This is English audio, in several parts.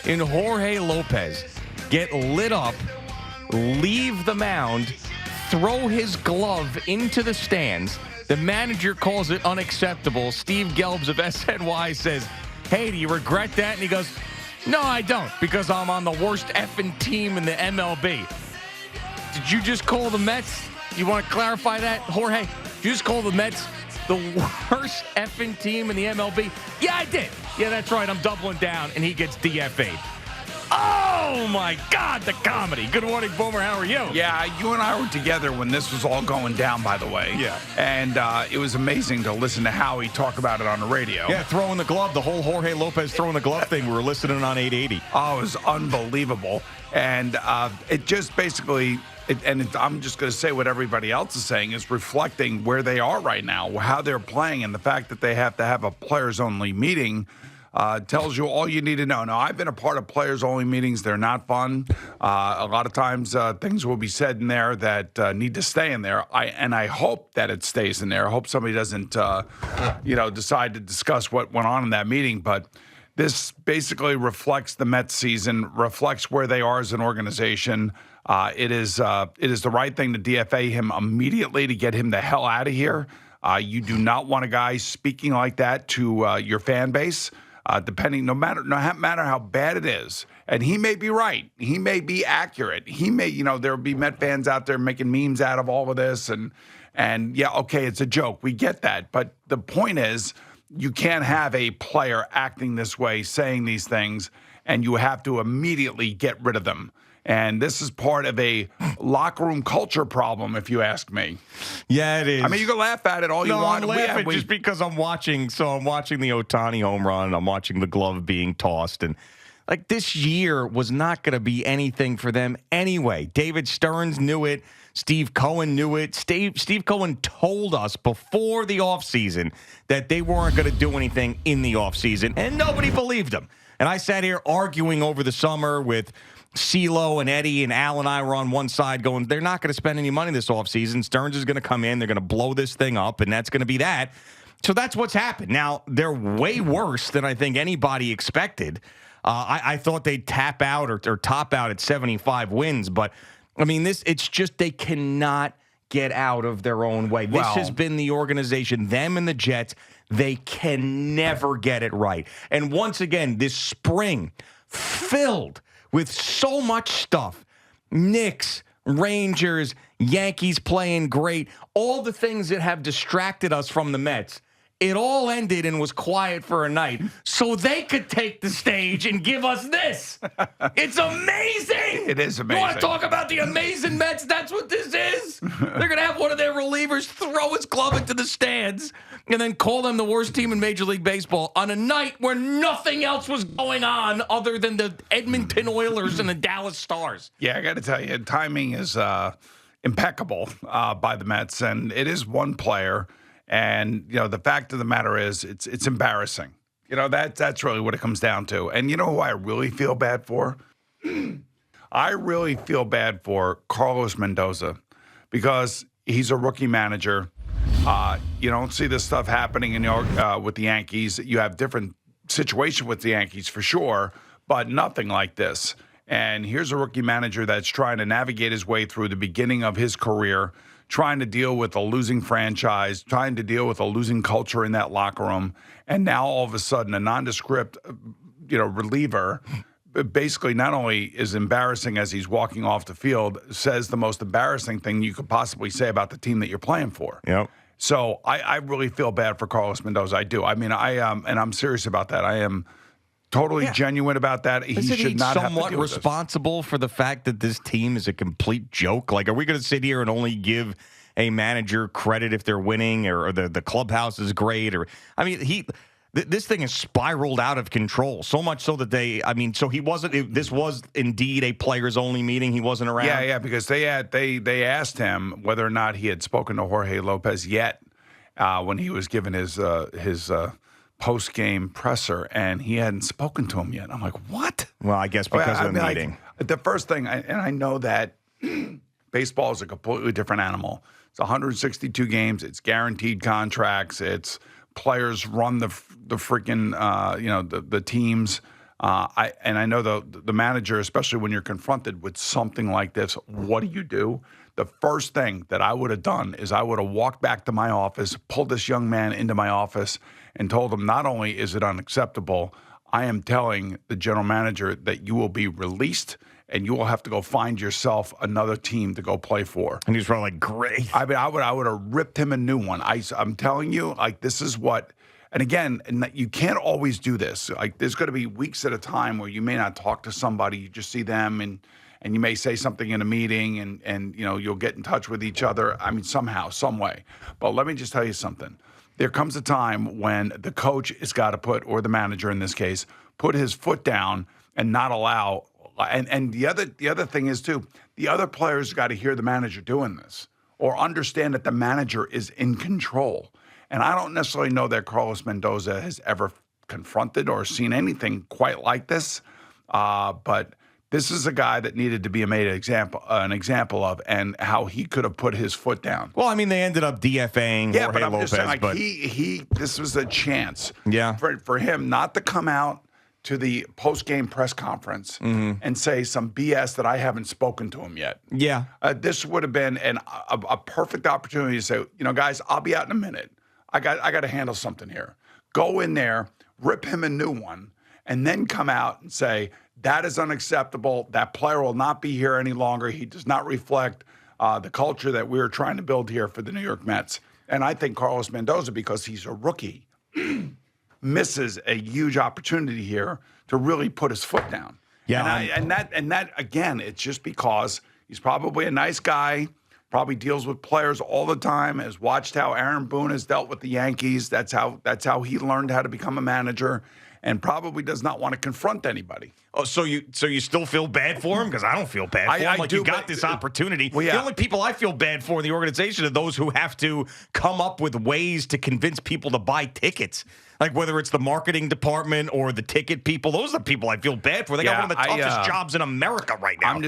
in Jorge Lopez get lit up, leave the mound, throw his glove into the stands. The manager calls it unacceptable. Steve Gelbs of SNY says, hey, do you regret that? And he goes, no, I don't, because I'm on the worst effing team in the MLB. Did you just call the Mets? You want to clarify that, Jorge? Did you just call the Mets the worst effing team in the MLB? Yeah, I did. Yeah, that's right. I'm doubling down, and he gets DFA'd. Oh, my God, the comedy. Good morning, Boomer. How are you? Yeah, you and I were together when this was all going down, by the way. Yeah. And it was amazing to listen to Howie talk about it on the radio. Yeah, throwing the glove, the whole Jorge Lopez throwing the glove thing. We were listening on 880. Oh, it was unbelievable. And it just basically, I'm just going to say what everybody else is saying, is reflecting where they are right now, how they're playing, and the fact that they have to have a players-only meeting tells you all you need to know. Now, I've been a part of players-only meetings. They're not fun. A lot of times things will be said in there that need to stay in there. I hope that it stays in there. I hope somebody doesn't, decide to discuss what went on in that meeting. But this basically reflects the Mets season, reflects where they are as an organization. It is the right thing to DFA him immediately to get him the hell out of here. You do not want a guy speaking like that to your fan base. No matter how bad it is. And he may be right. He may be accurate. He may, there'll be Met fans out there making memes out of all of this. And yeah, okay, it's a joke. We get that. But the point is, you can't have a player acting this way, saying these things, and you have to immediately get rid of them. And this is part of a locker room culture problem, if you ask me. Yeah, it is. I mean, you can laugh at it all you want. I'm laughing just because I'm watching. So I'm watching the Ohtani home run, and I'm watching the glove being tossed. And, this year was not going to be anything for them anyway. David Stearns knew it. Steve Cohen knew it. Steve Cohen told us before the offseason that they weren't going to do anything in the offseason, and nobody believed him. And I sat here arguing over the summer with CeeLo and Eddie, and Al and I were on one side going, they're not going to spend any money this offseason. Stearns is going to come in. They're going to blow this thing up, and that's going to be that. So that's what's happened. Now, they're way worse than I think anybody expected. I thought they'd tap out or top out at 75 wins, but, it's just they cannot get out of their own way. This has been the organization, them and the Jets. They can never get it right. And once again, this spring filled with so much stuff. Knicks, Rangers, Yankees playing great. All the things that have distracted us from the Mets. It all ended and was quiet for a night so they could take the stage and give us this. It's amazing. It is amazing. You want to talk about the amazing Mets? That's what this is. They're going to have one of their relievers throw his glove into the stands and then call them the worst team in Major League Baseball on a night where nothing else was going on other than the Edmonton Oilers and the Dallas Stars. Yeah, I got to tell you, timing is impeccable by the Mets, and it is one player. And, the fact of the matter is it's embarrassing. That's really what it comes down to. And you know who I really feel bad for? I really feel bad for Carlos Mendoza because he's a rookie manager. You don't see this stuff happening in with the Yankees. You have different situation with the Yankees for sure, but nothing like this. And here's a rookie manager that's trying to navigate his way through the beginning of his career, trying to deal with a losing franchise, trying to deal with a losing culture in that locker room. And now all of a sudden a nondescript, reliever basically not only is embarrassing as he's walking off the field, says the most embarrassing thing you could possibly say about the team that you're playing for. Yep. So I really feel bad for Carlos Mendoza. I do. And I'm serious about that. I am totally genuine about that. He should not have to deal with this. Somewhat responsible for the fact that this team is a complete joke? Are we going to sit here and only give a manager credit if they're winning or the clubhouse is great? This thing has spiraled out of control, so much so that this was indeed a players-only meeting. He wasn't around. Yeah, because they asked him whether or not he had spoken to Jorge Lopez yet when he was given his post-game presser, and he hadn't spoken to him yet. I'm like, what? Well, I guess because of the meeting. The first thing, and I know that baseball is a completely different animal. It's 162 games. It's guaranteed contracts. It's players run the freaking, the teams. I know the manager, especially when you're confronted with something like this, what do? The first thing that I would have done is I would have walked back to my office, pulled this young man into my office, and told him not only is it unacceptable, I am telling the general manager that you will be released and you will have to go find yourself another team to go play for. And he's probably like, great. I mean, I would have ripped him a new one. I'm telling you, like, this is what. And again, you can't always do this. Like, there's going to be weeks at a time where you may not talk to somebody. You just see them, and you may say something in a meeting, and you'll get in touch with each other. I mean, somehow, some way. But let me just tell you something. There comes a time when the coach has got to put, or the manager in this case, put his foot down and not allow. And the other thing is too, the other players got to hear the manager doing this or understand that the manager is in control. And I don't necessarily know that Carlos Mendoza has ever confronted or seen anything quite like this. But this is a guy that needed to be made an example of, and how he could have put his foot down. Well, I mean, they ended up DFAing Jorge Lopez, just saying, like, but this was a chance yeah. for him not to come out to the post-game press conference and say some BS that I haven't spoken to him yet. Yeah. This would have been a perfect opportunity to say, guys, I'll be out in a minute. I got to handle something here. Go in there, rip him a new one, and then come out and say, that is unacceptable. That player will not be here any longer. He does not reflect the culture that we're trying to build here for the New York Mets. And I think Carlos Mendoza, because he's a rookie, misses a huge opportunity here to really put his foot down. Yeah, and that again, it's just because he's probably a nice guy, probably deals with players all the time, has watched how Aaron Boone has dealt with the Yankees. That's how he learned how to become a manager, and probably does not want to confront anybody. Oh, so you still feel bad for him? Because I don't feel bad for him. Like, you got this opportunity. Well, yeah. The only people I feel bad for in the organization are those who have to come up with ways to convince people to buy tickets. Like, whether it's the marketing department or the ticket people, those are the people I feel bad for. They got one of the toughest jobs in America right now.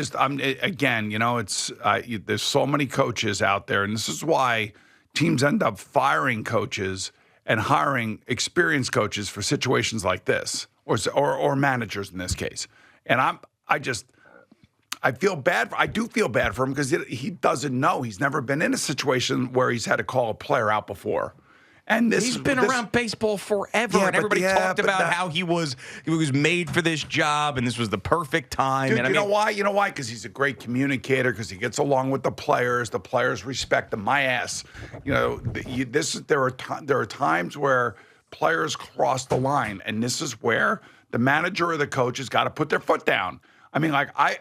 There's so many coaches out there, and this is why teams end up firing coaches and hiring experienced coaches for situations like this, or managers in this case. And I feel bad. I do feel bad for him because he doesn't know. He's never been in a situation where he's had to call a player out before. And he's been around baseball forever, and everybody talked about how he was made for this job, and this was the perfect time. Dude, and you know why? You know why? Because he's a great communicator. Because he gets along with the players. The players respect him. My ass. There are times where players cross the line, and this is where the manager or the coach has got to put their foot down. I mean, like I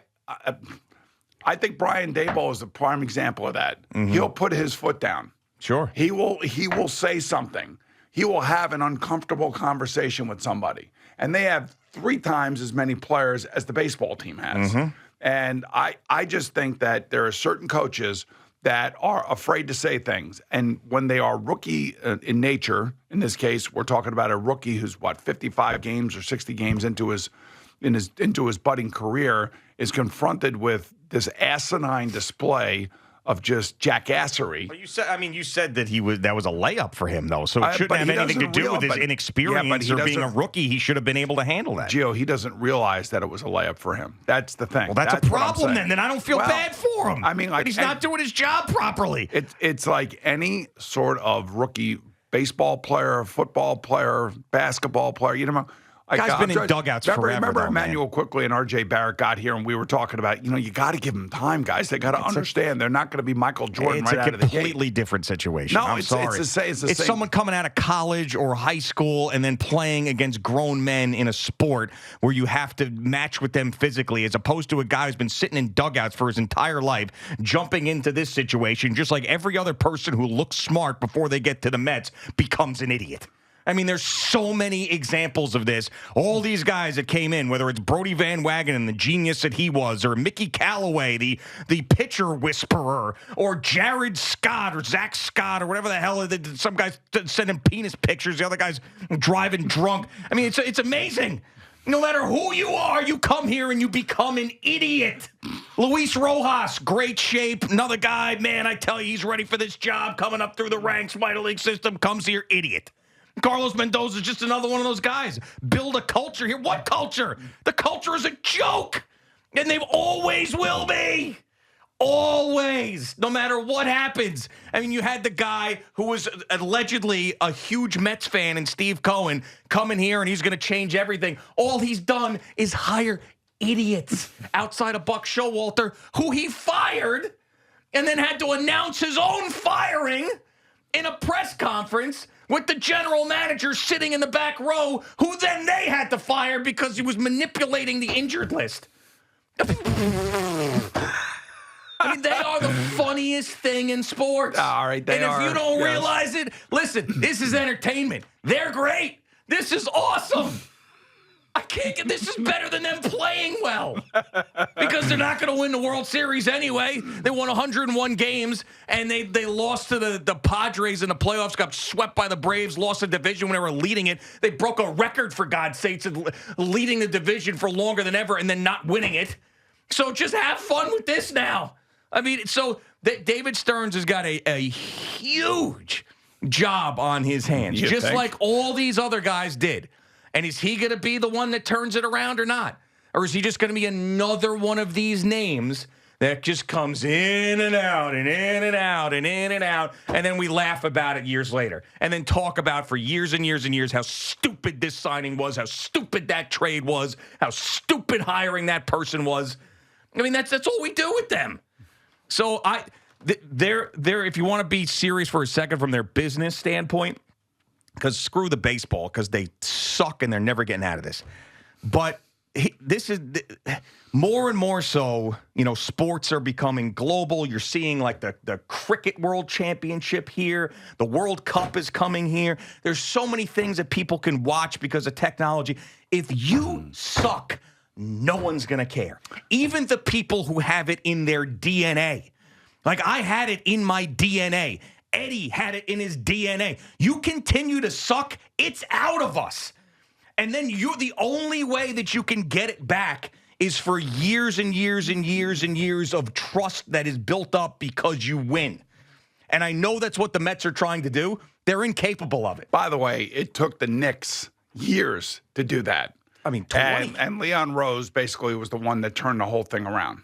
think Brian Daboll is a prime example of that. Mm-hmm. He'll put his foot down. Sure. He will say something. He will have an uncomfortable conversation with somebody. And they have 3 times as many players as the baseball team has. Mm-hmm. And I just think that there are certain coaches that are afraid to say things. And when they are rookie in nature, in this case, we're talking about a rookie who's 55 games or 60 games into his budding career, is confronted with this asinine display of just jackassery. But you said that that was a layup for him, though. So it shouldn't have anything to do with his inexperience or being a rookie. He should have been able to handle that. Gio, he doesn't realize that it was a layup for him. That's the thing. Well, that's a problem then. Then I don't feel bad for him. I mean, he's not doing his job properly. It's like any sort of rookie baseball player, football player, basketball player. You know. Guy's been in dugouts forever. Remember Emmanuel Quickly and R.J. Barrett got here, and we were talking about, you got to give them time, guys. They got to understand they're not going to be Michael Jordan right out of the gate. It's a completely different situation. No, I'm sorry. It's the same. It's someone coming out of college or high school and then playing against grown men in a sport where you have to match with them physically, as opposed to a guy who's been sitting in dugouts for his entire life, jumping into this situation, just like every other person who looks smart before they get to the Mets becomes an idiot. I mean, there's so many examples of this. All these guys that came in, whether it's Brody Van Wagenen, the genius that he was, or Mickey Callaway, the pitcher whisperer, or Jared Scott or Zach Scott or whatever the hell. Some guys sending penis pictures, the other guys driving drunk. I mean, it's amazing. No matter who you are, you come here and you become an idiot. Luis Rojas, great shape. Another guy, man, I tell you, he's ready for this job, coming up through the ranks, minor league system, comes here, idiot. Carlos Mendoza is just another one of those guys. Build a culture here. What culture? The culture is a joke. And they always will be. Always. No matter what happens. I mean, you had the guy who was allegedly a huge Mets fan and Steve Cohen coming here and he's going to change everything. All he's done is hire idiots outside of Buck Showalter, who he fired and then had to announce his own firing in a press conference with the general manager sitting in the back row, who then they had to fire because he was manipulating the injured list. I mean, they are the funniest thing in sports. All right, they are. And if you don't realize it, listen, this is entertainment. They're great. This is awesome. I can't get this is better than them playing well. Because they're not going to win the World Series anyway. They won 101 games, and they lost to the Padres in the playoffs, got swept by the Braves, lost the division when they were leading it. They broke a record, for God's sakes, of leading the division for longer than ever and then not winning it. So just have fun with this now. I mean, so David Stearns has got a huge job on his hands, just like all these other guys did. And is he going to be the one that turns it around or not? Or is he just going to be another one of these names that just comes in and out and in and out and in and out, and then we laugh about it years later, and then talk about for years and years and years how stupid this signing was, how stupid that trade was, how stupid hiring that person was. I mean, that's all we do with them. So they're if you want to be serious for a second from their business standpoint, because screw the baseball, because they suck and they're never getting out of this. But this is more and more so, you know, sports are becoming global. You're seeing like the cricket world championship here. The World Cup is coming here. There's so many things that people can watch because of technology. If you suck, no one's going to care. Even the people who have it in their DNA. Like I had it in my DNA. Eddie had it in his DNA. You continue to suck, it's out of us. And then the only way that you can get it back is for years and years and years and years of trust that is built up because you win. And I know that's what the Mets are trying to do. They're incapable of it. By the way, it took the Knicks years to do that. I mean, 20. And Leon Rose basically was the one that turned the whole thing around.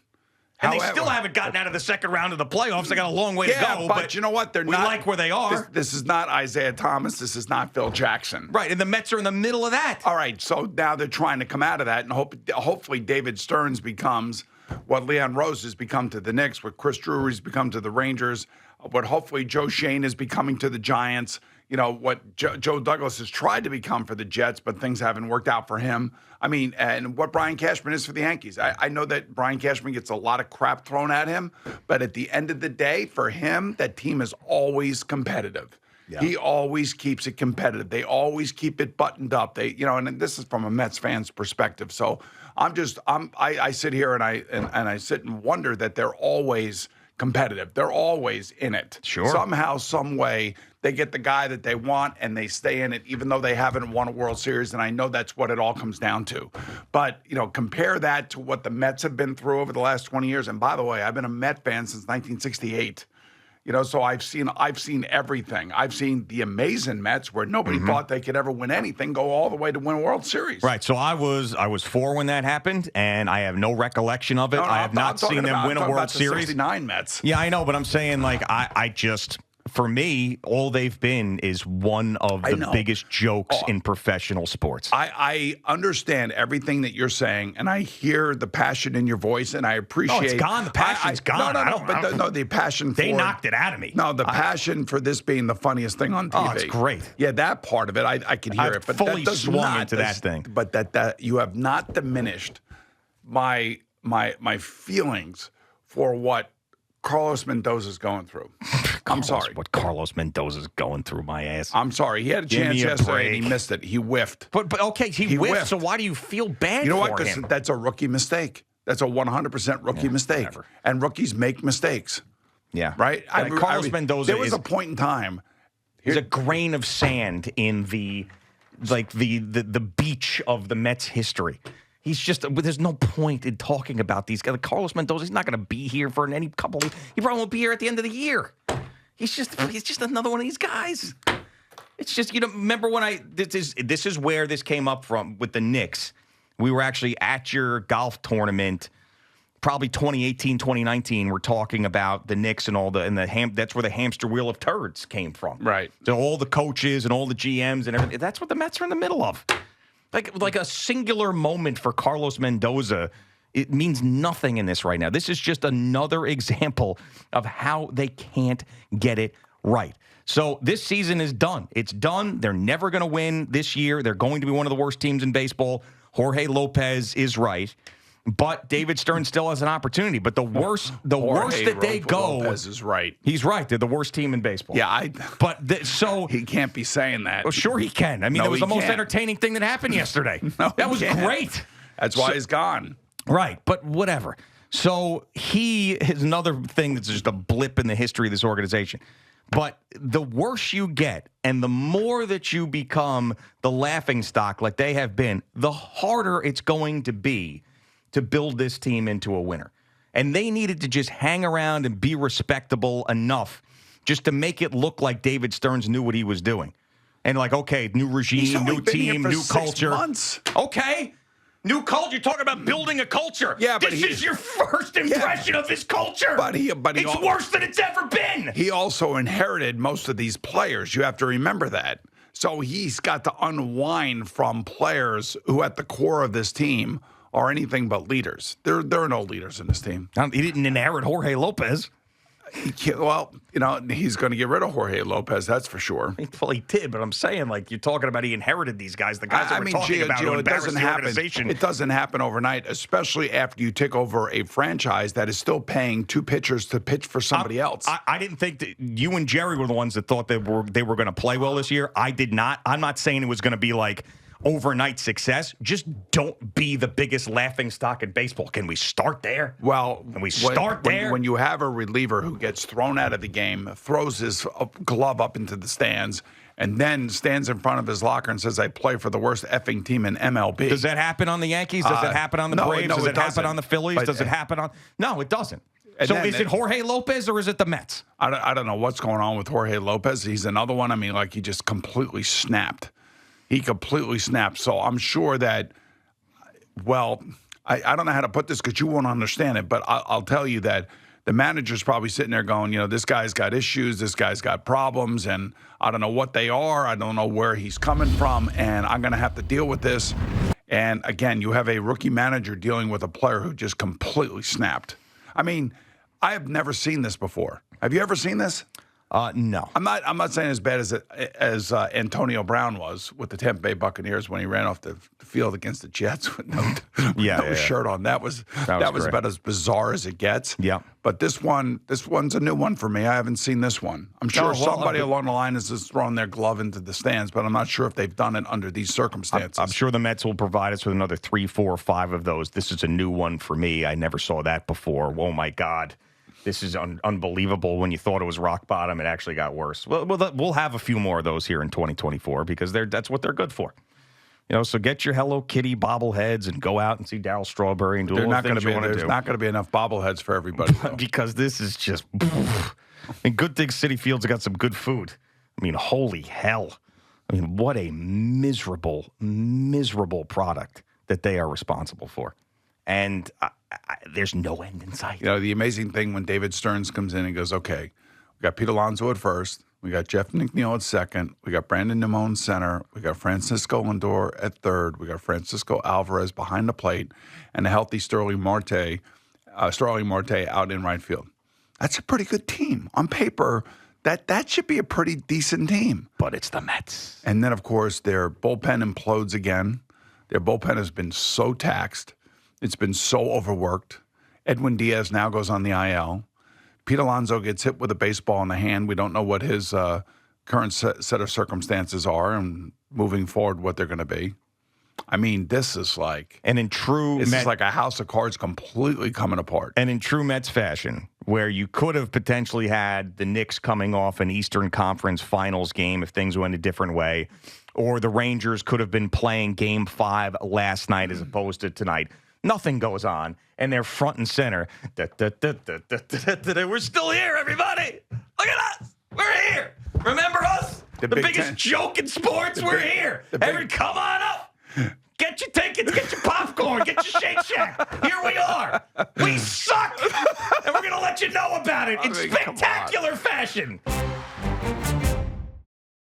And they still haven't gotten out of the second round of the playoffs. They got a long way to go. But you know what? We like where they are. This is not Isaiah Thomas. This is not Phil Jackson. Right, and the Mets are in the middle of that. All right, so now they're trying to come out of that, and hopefully David Stearns becomes what Leon Rose has become to the Knicks, what Chris Drury's become to the Rangers, what hopefully Joe Shane is becoming to the Giants. You know, what Joe Douglas has tried to become for the Jets, but things haven't worked out for him. I mean, and what Brian Cashman is for the Yankees. I know that Brian Cashman gets a lot of crap thrown at him, but at the end of the day, for him, that team is always competitive. Yeah. He always keeps it competitive. They always keep it buttoned up. And this is from a Mets fan's perspective. So I sit here and I sit and wonder that they're always competitive. They're always in it. Sure. Somehow, some way, they get the guy that they want and they stay in it, even though they haven't won a World Series. And I know that's what it all comes down to. But, compare that to what the Mets have been through over the last 20 years. And by the way, I've been a Met fan since 1968. So I've seen everything. I've seen the amazing Mets where nobody thought they could ever win anything go all the way to win a World Series. Right. So I was 4 when that happened, and I have no recollection of it. I have not seen them win a World Series. The 69 Mets. Yeah, I know, but I'm saying I just. For me, all they've been is one of the biggest jokes in professional sports. I understand everything that you're saying, and I hear the passion in your voice, and I appreciate. Oh, it's gone. The passion's gone. The passion. They knocked it out of me. No, the passion for this being the funniest thing on TV. Oh, it's great. Yeah, that part of it, I can hear it. But fully that does swung not, into that thing. But that you have not diminished my feelings for what Carlos Mendoza's going through. I'm sorry. What Carlos Mendoza's going through, my ass. I'm sorry. He had a chance yesterday and he missed it. He whiffed. But okay, he whiffed, so why do you feel bad for him? You know what? Because that's a rookie mistake. That's a 100% rookie mistake. Whatever. And rookies make mistakes. Yeah. Right? Carlos Mendoza there was a point in time. There's a grain of sand in the beach of the Mets history. He's just, there's no point in talking about these guys. Carlos Mendoza, he's not going to be here for any couple of, he probably won't be here at the end of the year. He's just another one of these guys. It's just, remember when this is where this came up from with the Knicks. We were actually at your golf tournament, probably 2018, 2019. We're talking about the Knicks and that's where the hamster wheel of turds came from. Right. So all the coaches and all the GMs and everything. That's what the Mets are in the middle of. Like a singular moment for Carlos Mendoza. It means nothing in this right now. This is just another example of how they can't get it right. So this season is done. It's done. They're never going to win this year. They're going to be one of the worst teams in baseball. Jorge Lopez is right. But David Stern still has an opportunity. But the worst that they go. Lopez is right. He's right. They're the worst team in baseball. Yeah, so he can't be saying that. Well, sure he can. I mean, it was the most entertaining thing that happened yesterday. That was great. That's why he's gone. Right, but whatever. So he is another thing that's just a blip in the history of this organization. But the worse you get and the more that you become the laughingstock like they have been, the harder it's going to be to build this team into a winner. And they needed to just hang around and be respectable enough just to make it look like David Stearns knew what he was doing. And like, okay, new regime, new team, new culture. Months. Okay. New culture. You're talking about building a culture. Yeah, but this is your first impression of this culture. But it's worse than it's ever been. He also inherited most of these players. You have to remember that. So he's got to unwind from players who, at the core of this team, are anything but leaders. There are no leaders in this team. He didn't inherit Jorge Lopez. Well, he's going to get rid of Jorge Lopez, that's for sure. Well, he did, but I'm saying, like, you're talking about he inherited these guys, the guys that we're talking about who embarrassed the organization. It doesn't happen overnight, especially after you take over a franchise that is still paying two pitchers to pitch for somebody else. I didn't think that you and Jerry were the ones that thought they were going to play well this year. I did not. I'm not saying it was going to be like overnight success. Just don't be the biggest laughingstock in baseball. Can we start there? Well, can we start there? When you have a reliever who gets thrown out of the game, throws his glove up into the stands, and then stands in front of his locker and says, I play for the worst effing team in MLB. Does that happen on the Yankees? Does it happen on the Braves? Does it happen on the Phillies? Does it happen on... No, it doesn't. So is it Jorge Lopez or is it the Mets? I don't know what's going on with Jorge Lopez. He's another one. I mean, like, he just completely snapped. He completely snapped. So I'm sure that, well, I don't know how to put this because you won't understand it, but I'll tell you that the manager's probably sitting there going, this guy's got issues, this guy's got problems, and I don't know what they are. I don't know where he's coming from, and I'm going to have to deal with this. And again, you have a rookie manager dealing with a player who just completely snapped. I mean, I have never seen this before. Have you ever seen this? No. I'm not saying as bad as Antonio Brown was with the Tampa Bay Buccaneers when he ran off the field against the Jets with no shirt on. That was about as bizarre as it gets. Yeah. But this one's a new one for me. I haven't seen this one. I'm sure somebody along the line has just thrown their glove into the stands, but I'm not sure if they've done it under these circumstances. I'm sure the Mets will provide us with another 3, 4, 5 of those. This is a new one for me. I never saw that before. Oh my God. This is unbelievable. When you thought it was rock bottom, it actually got worse. Well, we'll have a few more of those here in 2024 because that's what they're good for. So get your Hello Kitty bobbleheads and go out and see Darryl Strawberry and do all the things you want to do. There's not going to be enough bobbleheads for everybody. Because this is just... And good thing City Fields got some good food. I mean, holy hell. I mean, what a miserable, miserable product that they are responsible for. And there's no end in sight. The amazing thing when David Stearns comes in and goes, okay, we got Pete Alonso at first. We got Jeff McNeil at second. We got Brandon Nimmo in center. We got Francisco Lindor at third. We got Francisco Alvarez behind the plate and a healthy Sterling Marte out in right field. That's a pretty good team. On paper, that should be a pretty decent team. But it's the Mets. And then, of course, their bullpen implodes again. Their bullpen has been so taxed. It's been so overworked. Edwin Diaz now goes on the IL. Pete Alonso gets hit with a baseball in the hand. We don't know what his current set of circumstances are and moving forward what they're going to be. I mean, this is like... And in true... This is like a house of cards completely coming apart. And in true Mets fashion, where you could have potentially had the Knicks coming off an Eastern Conference Finals game if things went a different way, or the Rangers could have been playing Game 5 last night as opposed to tonight. Nothing goes on, and they're front and center. We're still here, everybody. Look at us. We're here. Remember us? The Big biggest Ten. joke in sports. We're here. Come on up. Get your tickets. Get your popcorn. Get your Shake Shack. Here we are. We suck. And we're going to let you know about it in spectacular fashion.